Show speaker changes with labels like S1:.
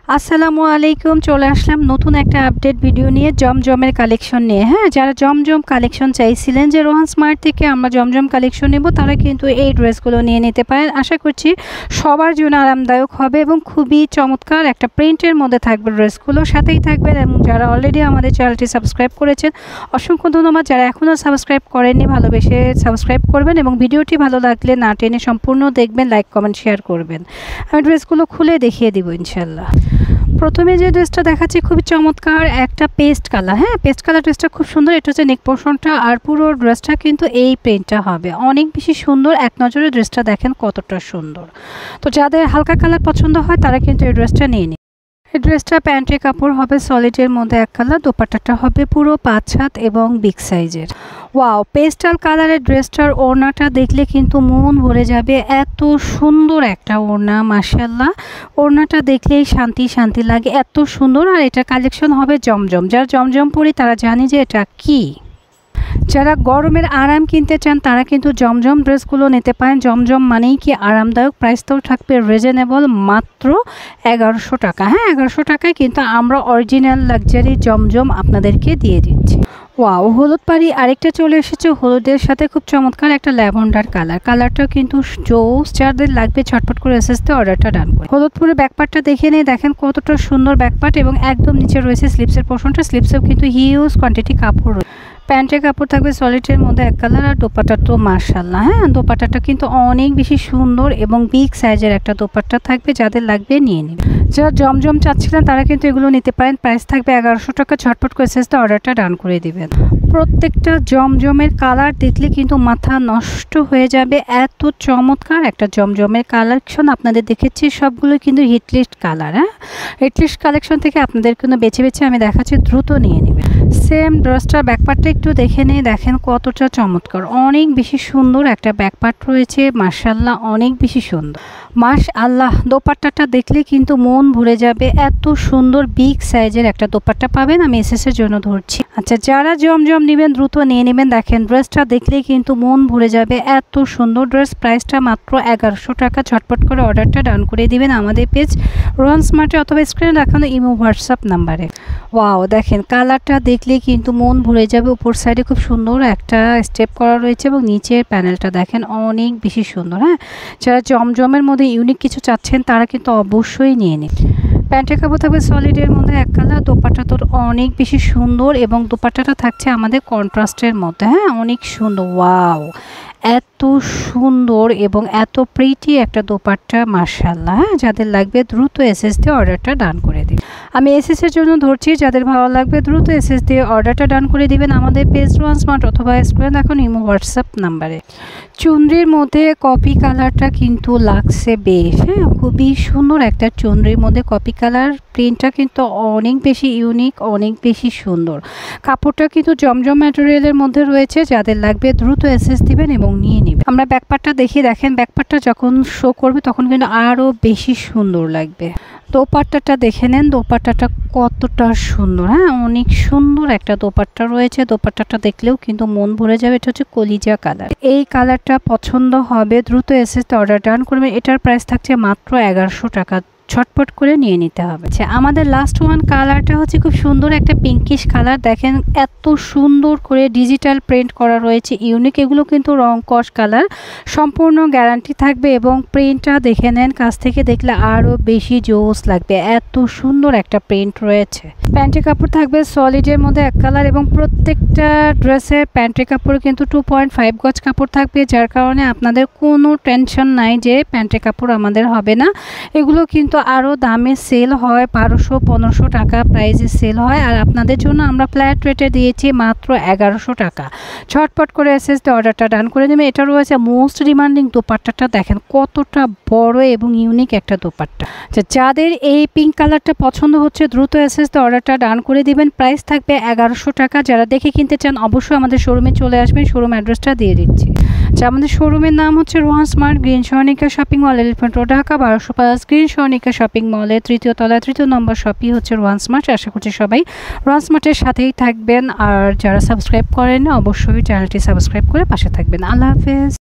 S1: আসসালামু আলাইকুম, চলে আসলাম নতুন একটা আপডেট ভিডিও নিয়ে জমজমের কালেকশন নিয়ে। হ্যাঁ, যারা জমজম কালেকশন চাইছিলেন যে রোহান স্মার্ট থেকে আমরা জমজম কালেকশন নেব, তারা কিন্তু এই ড্রেসগুলো নিয়ে নিতে পারেন। আশা করছি সবার জন্য আরামদায়ক হবে এবং খুবই চমৎকার একটা প্রিন্টের মধ্যে থাকবে ড্রেসগুলো। সাথেই থাকবেন এবং যারা অলরেডি আমাদের চ্যানেলটি সাবস্ক্রাইব করেছেন অসংখ্য ধন্যবাদ। যারা এখনও সাবস্ক্রাইব করেননি ভালোবেসে সাবস্ক্রাইব করবেন এবং ভিডিওটি ভালো লাগলে না টেনে সম্পূর্ণ দেখবেন, লাইক কমেন্ট শেয়ার করবেন। আমি ড্রেসগুলো খুলে দেখিয়ে দিব ইনশাল্লাহ। প্রথমে যে ড্রেসটা দেখাচ্ছি খুবই চমৎকার একটা পেস্ট কালার। হ্যাঁ, পেস্ট কালার ড্রেসটা খুব সুন্দর। এটা হচ্ছে নেক পোর্শনটা, আর পুরো ড্রেসটা কিন্তু এই প্রিন্টটা হবে, অনেক বেশি সুন্দর। এক নজরে ড্রেসটা দেখেন কতটা সুন্দর। তো যাদের হালকা কালার পছন্দ হয় তারা কিন্তু এই ড্রেসটা নিয়ে নিন। এই ড্রেসটা প্যান্টের কাপড় হবে সলিডের মধ্যে এক কালার, দোপাট্টাটা হবে পুরো 5 হাত এবং বিগ সাইজের। ওয়াও, পেস্টাল কালারের ড্রেসটার ওড়নাটা দেখলে কিন্তু মন ভরে যাবে, এত সুন্দর একটা ওড়না। মাশাআল্লাহ, ওড়নাটা দেখলেই শান্তি শান্তি লাগে, এত সুন্দর। আর এটা কালেকশন হবে জমজম। যারা জমজম পরি তারা জানি যে এটা কি। যারা গরমের আরাম কিনতে চান তারা কিন্তু জমজম ড্রেসগুলো নিতে পারেন। জমজম মানেই কি আরামদায়ক, প্রাইসটাও থাকবে রিজনেবল, মাত্র 1100 টাকা। হ্যাঁ, 1100 টাকায় কিন্তু আমরা অরিজিনাল লাক্সারি জমজম আপনাদেরকে দিয়ে দিচ্ছি। ওয়াও, হলুদ পাড়ি আরেকটা চলে এসেছে, হলুদের সাথে খুব চমৎকার একটা ল্যাভেন্ডার কালার। কালারটা কিন্তু জোস, যাদের লাগবে ছটপট করে এসএসতে অর্ডারটা ডান করে। হলুদ পুরো ব্যাকপার্টটা দেখে নিয়ে দেখেন কতটা সুন্দর ব্যাকপার্ট, এবং একদম নিচে রয়েছে স্লিপসের পোর্শনটা। স্লিপসেও কিন্তু হিউজ কোয়ান্টিটি কাপড় রয়েছে। প্যান্টের কাপড় থাকবে সলিডের মধ্যে এক কালার, আর দোপাট্টা তো মাশাআল্লাহ। হ্যাঁ, দোপাট্টাটা কিন্তু অনেক বেশি সুন্দর এবং বিগ সাইজের একটা দোপাট্টা থাকবে, যাদের লাগবে নিয়ে নেবে। যারা জমজম চাচ্ছিলেন তারা কিন্তু এগুলো নিতে পারেন। প্রাইস থাকবে 1100 টাকা। ঝটপট করে এসএসতে অর্ডারটা ডান করে দিবেন। প্রত্যেকটা জমজমের কালার দেখলে কিন্তু মাথা নষ্ট হয়ে যাবে, এত চমৎকার একটা জমজমের কালেকশন আপনাদের দেখেছি। সবগুলো কিন্তু হিটলিস্ট কালার। হ্যাঁ, হিটলিস্ট কালেকশন থেকে আপনাদের কিন্তু বেছে বেছে আমি দেখাচ্ছি, দ্রুত নিয়ে নেবেন। সেম ড্রেসটার ব্যাকপার্টটা একটু দেখে নিয়ে দেখেন কতটা চমৎকার, অনেক বেশি সুন্দর একটা ব্যাকপার্ট রয়েছে। মাশাআল্লাহ, অনেক বেশি সুন্দর। মাশাআল্লাহ, দোপাট্টাটা দেখলে কিন্তু মন ভরে যাবে, এত সুন্দর বিগ সাইজের একটা দোপাট্টা পাবেন। আমি এসএসের জন্য ধরছি। আচ্ছা, যারা জমজম নেবেন দ্রুত নিয়ে নেবেন। দেখেন ড্রেসটা দেখলেই কিন্তু মন ভরে যাবে, এত সুন্দর ড্রেস। প্রাইসটা মাত্র 1100 টাকা। ঝটপট করে অর্ডারটা ডান করে দিবেন আমাদের পেজ রোহান স্মার্টে অথবা স্ক্রিনে দেখানো ইমো হোয়াটসঅ্যাপ নাম্বারে। ওয়াও, দেখেন কালারটা দেখলে কিন্তু মন ভরে যাবে। উপর সাইডে খুব সুন্দর একটা স্টেপ করা রয়েছে এবং নিচের প্যানেলটা দেখেন অনেক বেশি সুন্দর। হ্যাঁ, যারা জমজমের মধ্যে ইউনিক কিছু চাচ্ছেন তারা কিন্তু অবশ্যই নিয়ে নিন। প্যান্টের কাপড় থাকবে সলিডের মধ্যে এক কালার, দোপাট্টা তো অনেক বেশি সুন্দর এবং দোপাট্টাটা থাকছে আমাদের কন্ট্রাস্টের মধ্যে। হ্যাঁ, অনেক সুন্দর। ওয়াও, এত সুন্দর এবং এত প্রিটি একটা দোপাট্টা। মাশাআল্লাহ, যাদের লাগবে দ্রুত এসএস দিয়ে অর্ডারটা ডান করে দিন। আমি এসএসের জন্য ধরছি, যাদের ভালো লাগবে দ্রুত এসএস দিয়ে অর্ডারটা ডান করে দিবেন আমাদের পেজ রোহান স্মার্ট অথবা স্ক্রিনে এখন ইমো হোয়াটসঅ্যাপ নাম্বারে। চুনরির মধ্যে কপি কালারটা কিন্তু লাগছে বেশ। হ্যাঁ, খুবই সুন্দর একটা চুনরির মধ্যে কপি কালার। প্রিন্টটা কিন্তু অনেক বেশি ইউনিক, অনেক বেশি সুন্দর। কাপড়টা কিন্তু জমজম ম্যাটেরিয়ালের মধ্যে রয়েছে, যাদের লাগবে দ্রুত এসএস দিবেন এবং নিয়ে নেবেন। আমরা ব্যাকপার্টটা দেখিয়ে দেখেন, ব্যাকপার্টটা যখন শো করবে তখন কিন্তু আরও বেশি সুন্দর লাগবে। দোপাট্টাটা দেখে নেন, দোপাট্টাটা কতটা সুন্দর। হ্যাঁ, অনেক সুন্দর একটা দোপাট্টা রয়েছে। দোপাট্টাটা দেখলেও কিন্তু মন ভরে যাবে। এটা হচ্ছে কলিজা কালার। এই কালারটা পছন্দ হবে দ্রুত এসএসতে অর্ডার ডান করবেন। এটার প্রাইস থাকছে মাত্র 1100 টাকা। ছটপট করে নিয়ে নিতে হবে। আচ্ছা, আমাদের লাস্ট ওয়ান কালারটা হচ্ছে খুব সুন্দর একটা পিঙ্কিশ কালার। দেখেন এত সুন্দর করে ডিজিটাল প্রিন্ট করা রয়েছে, ইউনিক। এগুলো কিন্তু রং কস কালার, সম্পূর্ণ গ্যারান্টি থাকবে এবং প্রিন্টটা দেখে নেন, কাছ থেকে দেখলে আরও বেশি জোস লাগবে, এত সুন্দর একটা প্রিন্ট রয়েছে। প্যান্টের কাপড় থাকবে সলিডের মধ্যে এক কালার এবং প্রত্যেকটা ড্রেসের প্যান্টের কাপড় কিন্তু 2.5 গজ কাপড় থাকবে, যার কারণে আপনাদের কোনো টেনশন নাই যে প্যান্টের কাপড় আমাদের হবে না। এগুলো কিন্তু আরও দামে সেল হয়, 1200-1500 টাকা প্রাইসে সেল হয়, আর আপনাদের জন্য আমরা ফ্ল্যাট রেটে দিয়েছি মাত্র 1100 টাকা। ঝটপট করে এসএস দিয়ে অর্ডারটা ডান করে দেবেন। এটা রয়েছে মোস্ট ডিমান্ডিং দোপাট্টাটা, দেখেন কতটা বড় এবং ইউনিক একটা দোপাট্টা। যাদের এই পিঙ্ক কালারটা পছন্দ হচ্ছে দ্রুত এসএস দিয়ে অর্ডারটা ডান করে দিবেন। প্রাইস থাকবে 1100 টাকা। যারা দেখে কিনতে চান অবশ্যই আমাদের শোরুমে চলে আসবেন, শোরুম অ্যাড্রেসটা দিয়ে দিচ্ছি। আচ্ছা, আমাদের শোরুমের নাম হচ্ছে Rohan smart, green Sonica shopping mall, elephant road, Dhaka 1205। Green Sonica shopping মলে 3য় তলায় 3য় নম্বর শপই হচ্ছে রোহান স্মার্ট। আশা করছি সবাই রোহান স্মার্টের সাথেই থাকবেন, আর যারা সাবস্ক্রাইব করেন অবশ্যই চ্যানেলটি সাবস্ক্রাইব করে পাশে থাকবেন। আল্লাহ হাফেজ।